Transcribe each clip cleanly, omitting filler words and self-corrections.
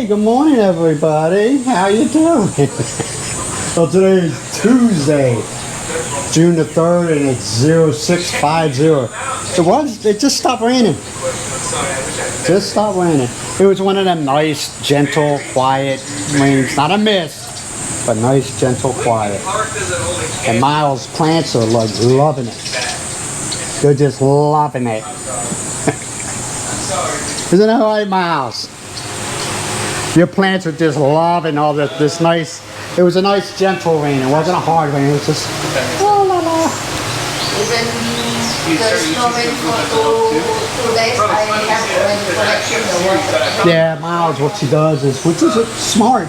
good morning, everybody. How you doing? So today is Tuesday, June the 3rd, and it's 0650. It just stopped raining. Just stopped raining. It was one of them nice, gentle, quiet rains. Not a mist, but nice, gentle, quiet. And Myles' plants are like loving it. They're just loving it. Isn't that right, Myles? Your plants are just loving all this nice. It was a nice, gentle rain. It wasn't a hard rain. It was just la la la. Even the snowing for 2 days, I have already collected the water. Yeah, Myles, what she does is, which is smart.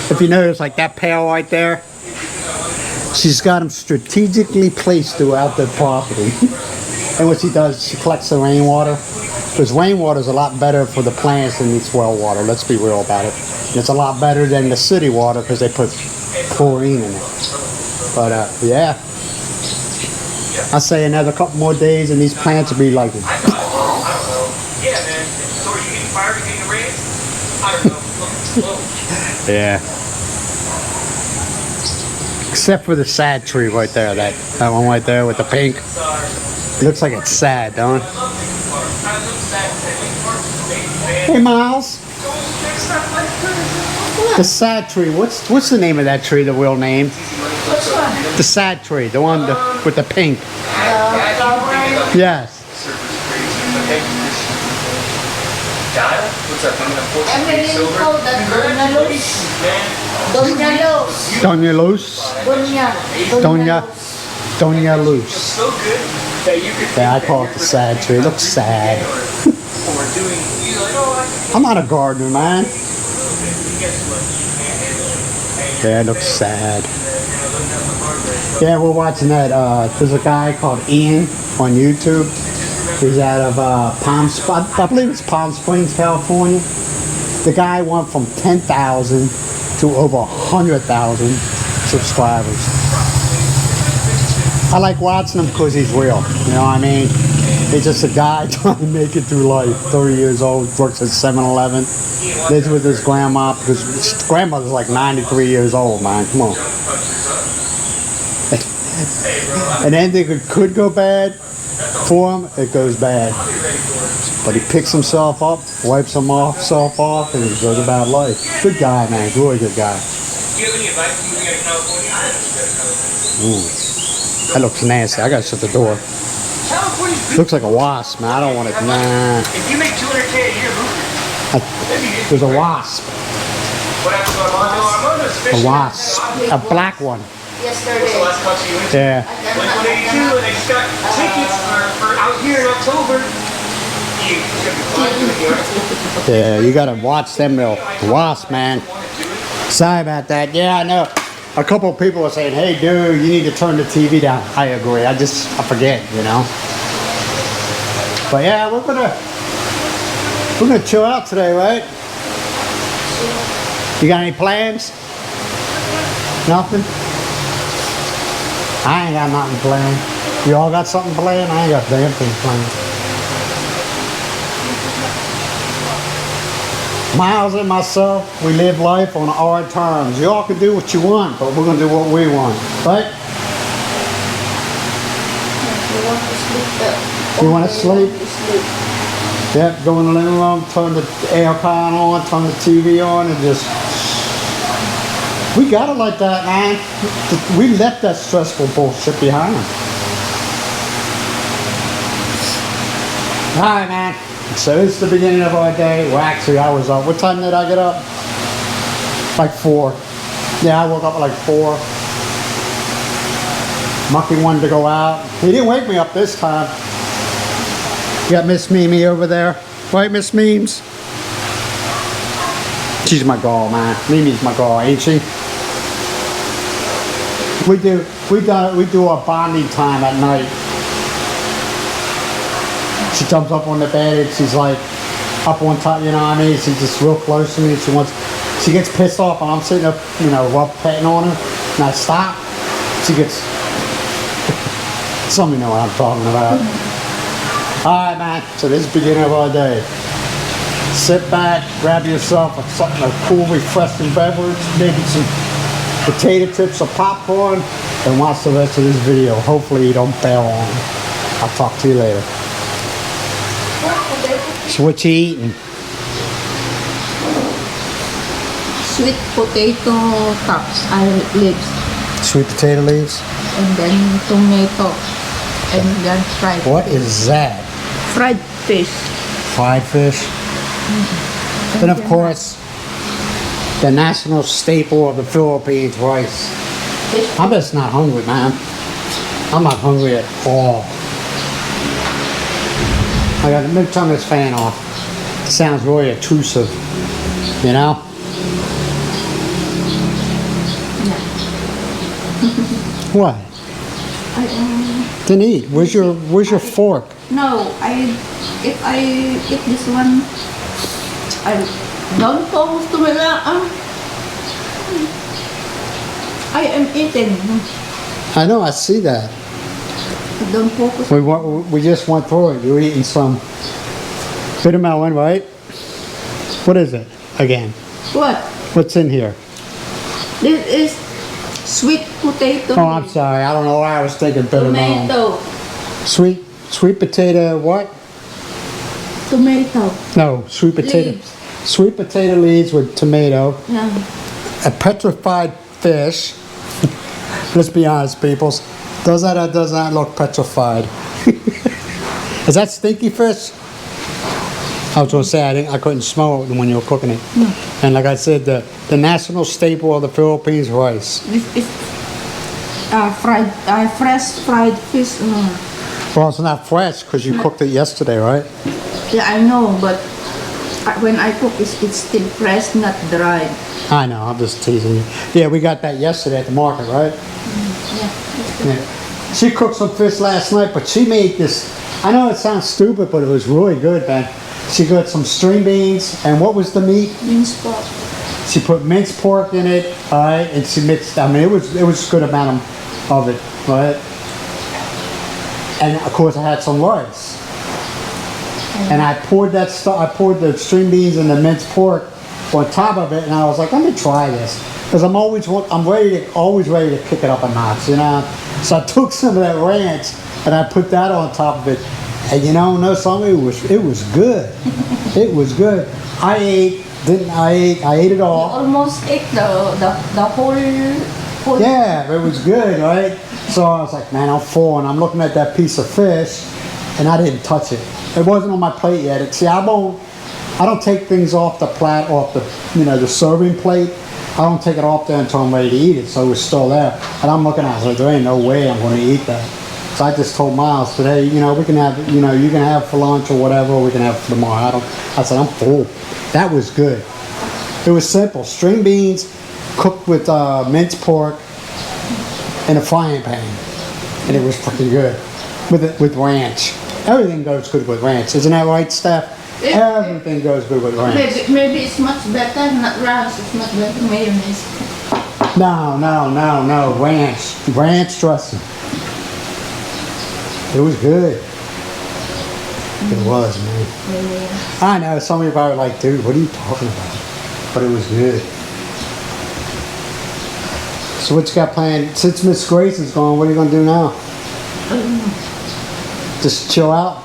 If you notice, like that pail right there, she's got them strategically placed throughout the property. And what she does, she collects the rainwater. Because rainwater is a lot better for the plants than this well water. Let's be real about it. And it's a lot better than the city water because they put chlorine in it. But yeah, I say another couple more days and these plants will be like. Yeah, man. So are you getting fired to getting a raise? I don't know. Yeah. Except for the sad tree right there. That one right there with the pink. It looks like it's sad, don't it? Hey, Myles. The sad tree. What's the name of that tree? The real name? Which one? The sad tree. The one with the pink. Flower. Yes. Everything called the Doña Luz. Doña Luz. So good that you could. Yeah, I call it the sad tree. It looks sad. I'm not a gardener, man. Yeah, it looks sad. Yeah, we're watching that. There's a guy called Ian on YouTube. He's out of I believe it's Palm Springs, California. The guy went from 10,000 to over 100,000 subscribers. I like watching him because he's real. You know what I mean? He's just a guy trying to make it through life. 30 years old, works at 7-Eleven. Lives with his grandma because his grandmother's like 93 years old, man. Come on. And anything could go bad for him, it goes bad. But he picks himself up, wipes himself off, and he goes about life. Good guy, man. Really good guy. That looks nasty. I gotta shut the door. Looks like a wasp, man. I don't want it. Nah. If you make $200K a year, There's a wasp. A wasp. A black one. Yesterday. Yeah. Like 182, and they got tickets for out here in October. Yeah, you gotta watch them little wasps, man. Sorry about that. Yeah, I know. A couple of people are saying, hey, dude, you need to turn the TV down. I agree. I forget, you know. But yeah, we're gonna chill out today, right? You got any plans? Nothing? I ain't got nothing planned. You all got something planned? I ain't got damn thing planned. Myles and myself, we live life on our terms. You all can do what you want, but we're going to do what we want. Right? You want to sleep? Yep, go in the living room, turn the aircon on, turn the TV on, and just... We got it like that, man. We left that stressful bullshit behind. All right, man. So it's the beginning of our day. Well, actually, I was up. What time did I get up? Like 4. Yeah, I woke up at like 4. Mucky wanted to go out. He didn't wake me up this time. You got Miss Mimi over there. Right, Miss Memes? She's my girl, man. Mimi's my girl, ain't she? We do our bonding time at night. She jumps up on the bed and she's like up on top, you know what I mean? She's just real close to me. She gets pissed off and I'm sitting up, you know, rough petting on her. And I stop. She gets, some of you know what I'm talking about. All right, man. So this is the beginning of our day. Sit back, grab yourself something, a cool, refreshing beverage, maybe some potato chips or popcorn, and watch the rest of this video. Hopefully you don't bail on me. I'll talk to you later. So what you eating? Sweet potato tops, leaves, Sweet potato leaves? and then tomato, and then fried. What is that? Fried fish. Fried fish? Then of course, the national staple of the Philippines, rice. I'm just not hungry, man. I'm not hungry at all. I got to turn this fan off. It sounds really intrusive, you know? What? Didn't eat. Where's your fork? No, if I eat this one, I don't focus to me. I am eating. I know. I see that. Don't focus. We just went through it. You're eating some bitter melon, right? What is it again? What? What's in here? This is sweet potato. Oh, I'm sorry. I don't know why I was thinking bitter melon. Tomato. Sweet potato what? Tomato. No, sweet potato. Leaves. Sweet potato leaves with tomato. Yeah. A petrified fish. Let's be honest, peoples. Does that or does not look petrified? Is that stinky fish? I was going to say I couldn't smell it when you were cooking it. And like I said, the national staple of the Philippines, rice. This is fresh fried fish. Well, it's not fresh because you cooked it yesterday, right? Yeah, I know, but when I cook, it's still fresh, not dried. I know, I'm just teasing you. Yeah, we got that yesterday at the market, right? Yeah. She cooked some fish last night, but she made this. I know it sounds stupid, but it was really good, man. She got some string beans, and what was the meat? Minced pork. She put minced pork in it, all right, and she mixed. I mean, it was a good amount of it, right? And of course, I had some rice, and I poured that stuff. I poured the string beans and the minced pork on top of it, and I was like, let me try this, because I'm always ready to kick it up a notch, you know. So I took some of that ranch and I put that on top of it, and you know something, it was good. It was good. I ate it all. You almost ate the whole. Yeah, it was good, right? So I was like, man, I'm full, and I'm looking at that piece of fish, and I didn't touch it. It wasn't on my plate yet. See, I don't take things off the plate, off the serving plate. I don't take it off there until I'm ready to eat it, so it was still there. And I'm looking at it, like, there ain't no way I'm going to eat that. So I just told Myles today, we can have, you can have for lunch or whatever, or we can have for tomorrow. I said, I'm full. That was good. It was simple. String beans cooked with minced pork in a frying pan, and it was freaking good with ranch. Everything goes good with ranch, isn't that right, Steph? Everything goes good with ranch. Maybe it's much better, not ranch. It's much better mayonnaise. No, ranch dressing. It was good. It was, man. I know some of you are like, dude, what are you talking about? But it was good. So what you got planned? Since Miss Grace is gone, what are you going to do now? Just chill out?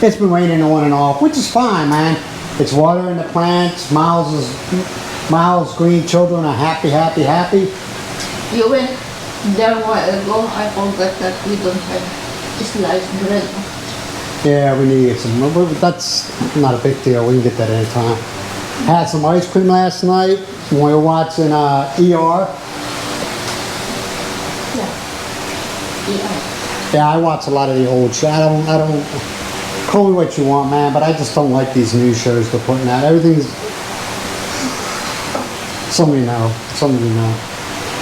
It's been raining on and off, which is fine, man. It's watering the plants. Myles' green children are happy. You went there a while ago. I forgot that we don't have sliced bread. Yeah, we need to get some. But that's not a big deal. We can get that anytime. Had some ice cream last night when we were watching ER. Yeah, I watch a lot of the old shows. I don't. Call me what you want, man, but I just don't like these new shows they're putting out. Everything's. Some of you know.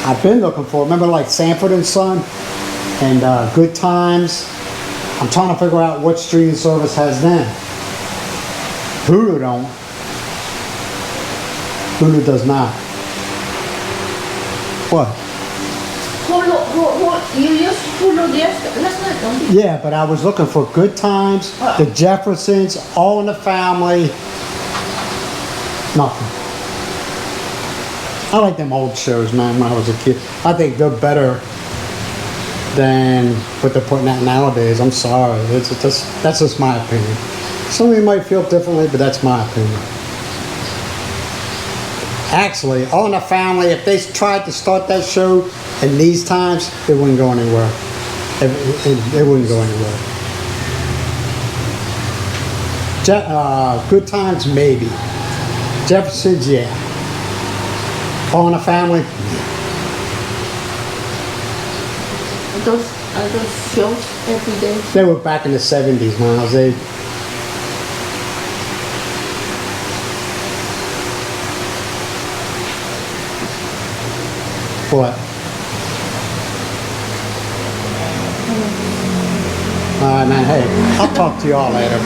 I've been looking for. Remember, like Sanford and Son, and Good Times. I'm trying to figure out what streaming service has them. Hulu don't. Hulu does not. What? You used to follow last night, don't you? Yeah, but I was looking for Good Times, The Jeffersons, All in the Family. Nothing. I like them old shows, man, when I was a kid. I think they're better than what they're putting out nowadays. I'm sorry. That's just my opinion. Some of you might feel differently, but that's my opinion. Actually, All in the Family, if they tried to start that show in these times, it wouldn't go anywhere. It wouldn't go anywhere. Good Times, maybe. Jefferson's, yeah. All in the Family, Are those shows every day? they were back in the 70s, Myles. They, what? All right, man. Hey, I'll talk to y'all later.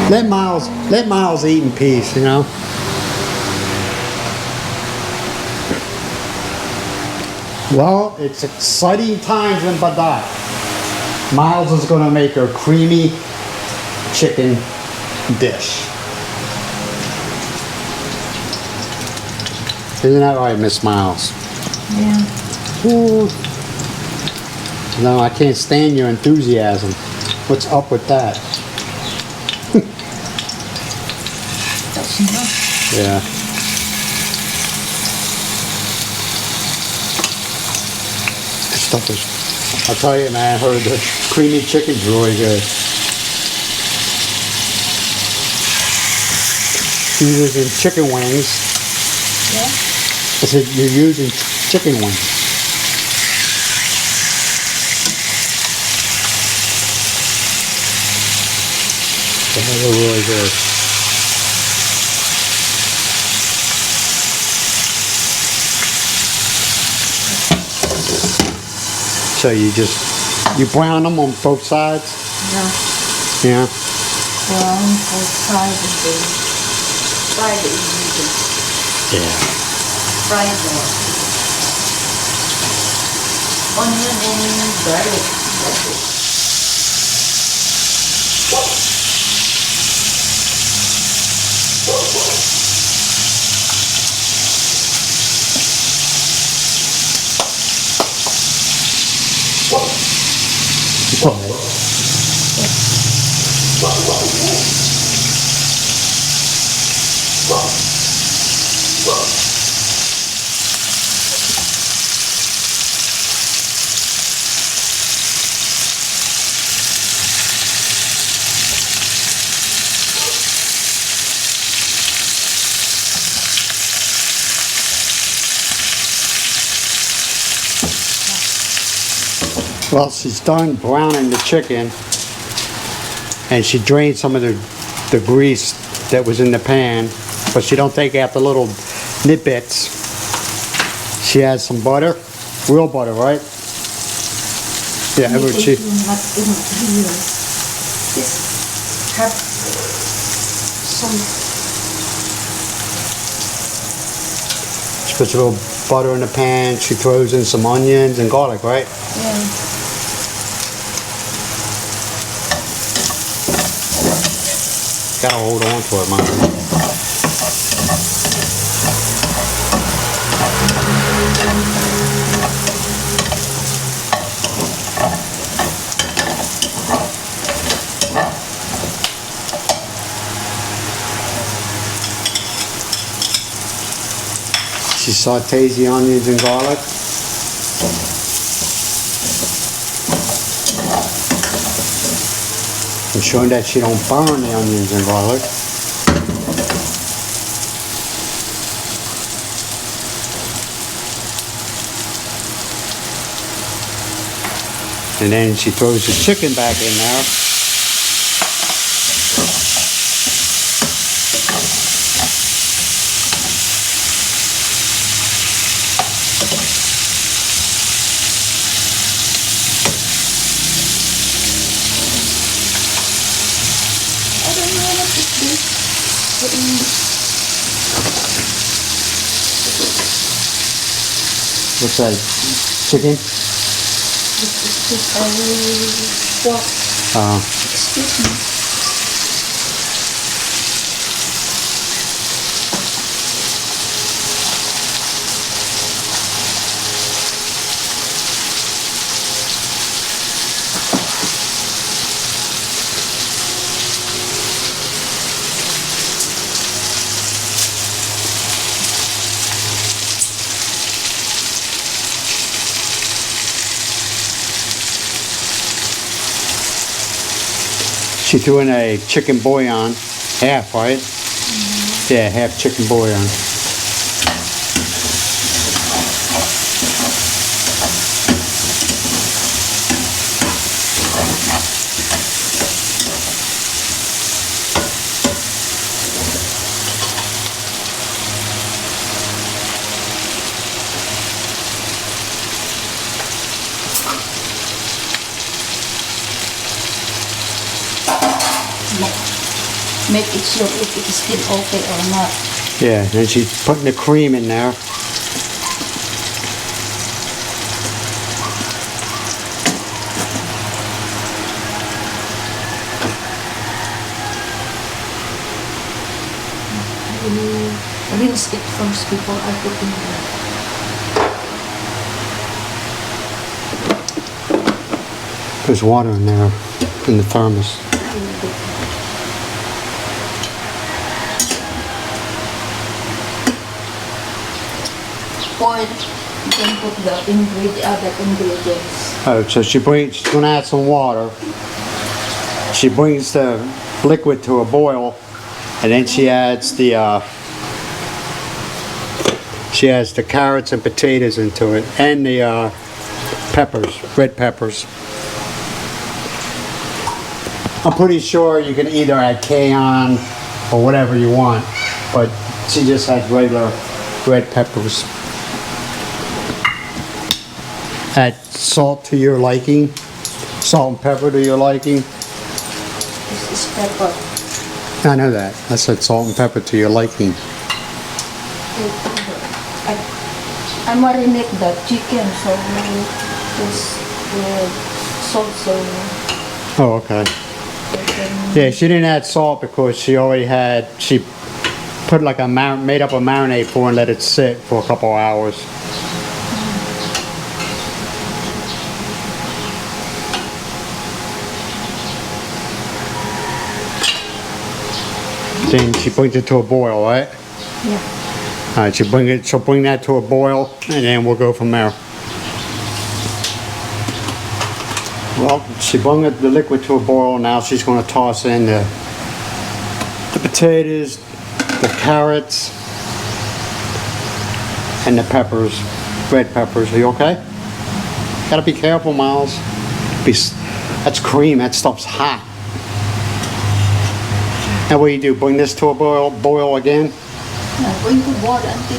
Let Myles eat in peace, you know. Well, it's exciting times in Badai. Myles is going to make a creamy chicken dish. Isn't that right, Miss Myles? Yeah. Ooh. No, I can't stand your enthusiasm. What's up with that? That's enough. Yeah. Stuff is, I'll tell you, man, I heard the creamy chicken's really good. You're using chicken wings. Yeah. I said you're using chicken wings. They're really good. So you brown them on both sides? Yeah. Yeah. Brown for fried and then fried ingredient. Yeah. Fried onion and garlic. That's it. Well, she's done browning the chicken, and she drained some of the grease that was in the pan, but she don't take out the little nitbits. She has some butter, real butter, right? Yeah, Not she. Not even real. Just have some. She puts a little butter in the pan. She throws in some onions and garlic, right? Yeah. Gotta hold on to it, man. She sautés the onions and garlic. Ensuring that she don't burn the onions and garlic. And then she throws the chicken back in there. I don't know what is this. What's that? Chicken? This is pork. Excuse me. She threw in a chicken bouillon, half, right? Yeah, half chicken bouillon. Make it sure if it is still okay or not. Yeah, and she's putting the cream in there. I will rinse it first before I put in there. There's water in there, in the thermos. Boil, you can put the other ingredients. Oh, so she's gonna add some water. She brings the liquid to a boil, and then she adds the carrots and potatoes into it, and the peppers, red peppers. I'm pretty sure you can either add cayenne or whatever you want, but she just has regular red peppers. Add salt to your liking, salt and pepper to your liking. This is pepper. I know that. I said salt and pepper to your liking. I marinate the chicken, so this salt, so Oh, okay. Yeah, she didn't add salt because she put like made up a marinade for and let it sit for a couple hours. Then she brings it to a boil, right? yeah. All right, she'll bring that to a boil, and then we'll go from there. Well, she brought the liquid to a boil. Now she's going to toss in the potatoes, the carrots, and the peppers, red peppers. Are you okay? Gotta be careful, Myles. That's cream. That stuff's hot. Now what do you do? Bring this to a boil again? I'm going to boil until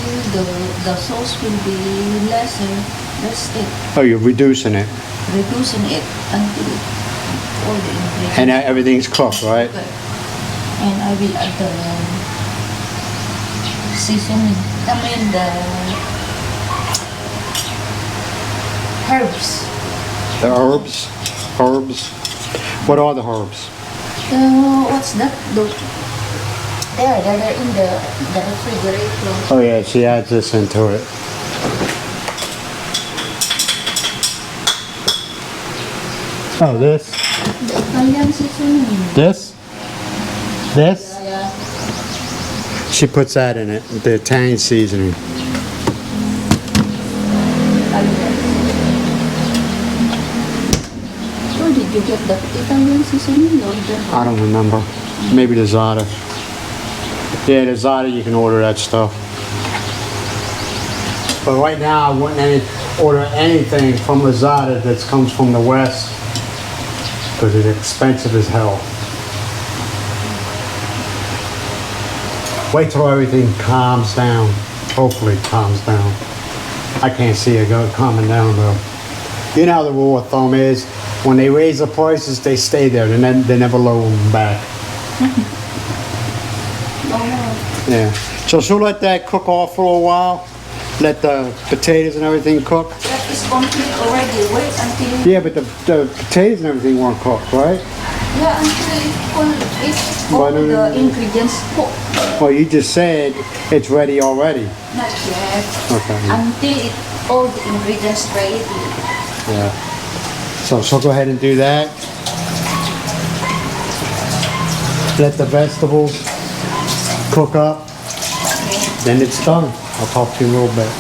the sauce will be lesser. That's it. Oh, you're reducing it. Reducing it until all the ingredients. And now everything's cooked, right? Okay. And I will add the seasoning. I mean the herbs. The herbs? Herbs? What are the herbs? What's that? They're in the refrigerator. Oh yeah, she adds this into it. Oh, this? The Italian seasoning. This? This? Yeah. She puts that in it, the Italian seasoning. Where did you get the Italian seasoning? Or I don't remember. Maybe the Zada. Yeah, the Zada, you can order that stuff. But right now, I wouldn't order anything from Lazada that comes from the West because it's expensive as hell. Wait till everything calms down. Hopefully it calms down. I can't see it calming down though. You know how the rule of thumb is, when they raise the prices, they stay there. They never lower them back. Yeah. So she'll let that cook off for a while. Let the potatoes and everything cook. that is complete already. Wait until Yeah, but the potatoes and everything weren't cooked, right? yeah, until it's all But, the ingredients cooked. Well, you just said it's ready already. Not yet. Okay. Until all the ingredients ready. Yeah. So go ahead and do that. Let the vegetables cook up. Then it's done. I'll talk to you in a little bit.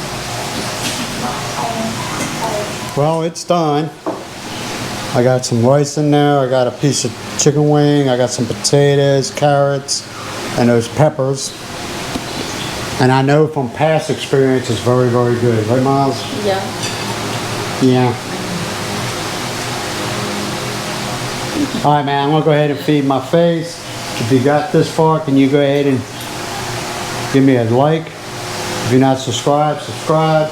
Well, it's done. I got some rice in there. I got a piece of chicken wing. I got some potatoes, carrots, and those peppers. And I know from past experience it's very, very good. Right, Myles? Yeah. Yeah. All right, man. I'm going to go ahead and feed my face. If you got this far, can you go ahead and give me a like? If you're not subscribed, subscribe.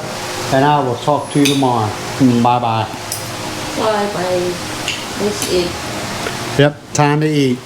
And I will talk to you tomorrow. Bye-bye. Bye bye. Let's eat. Yep, time to eat.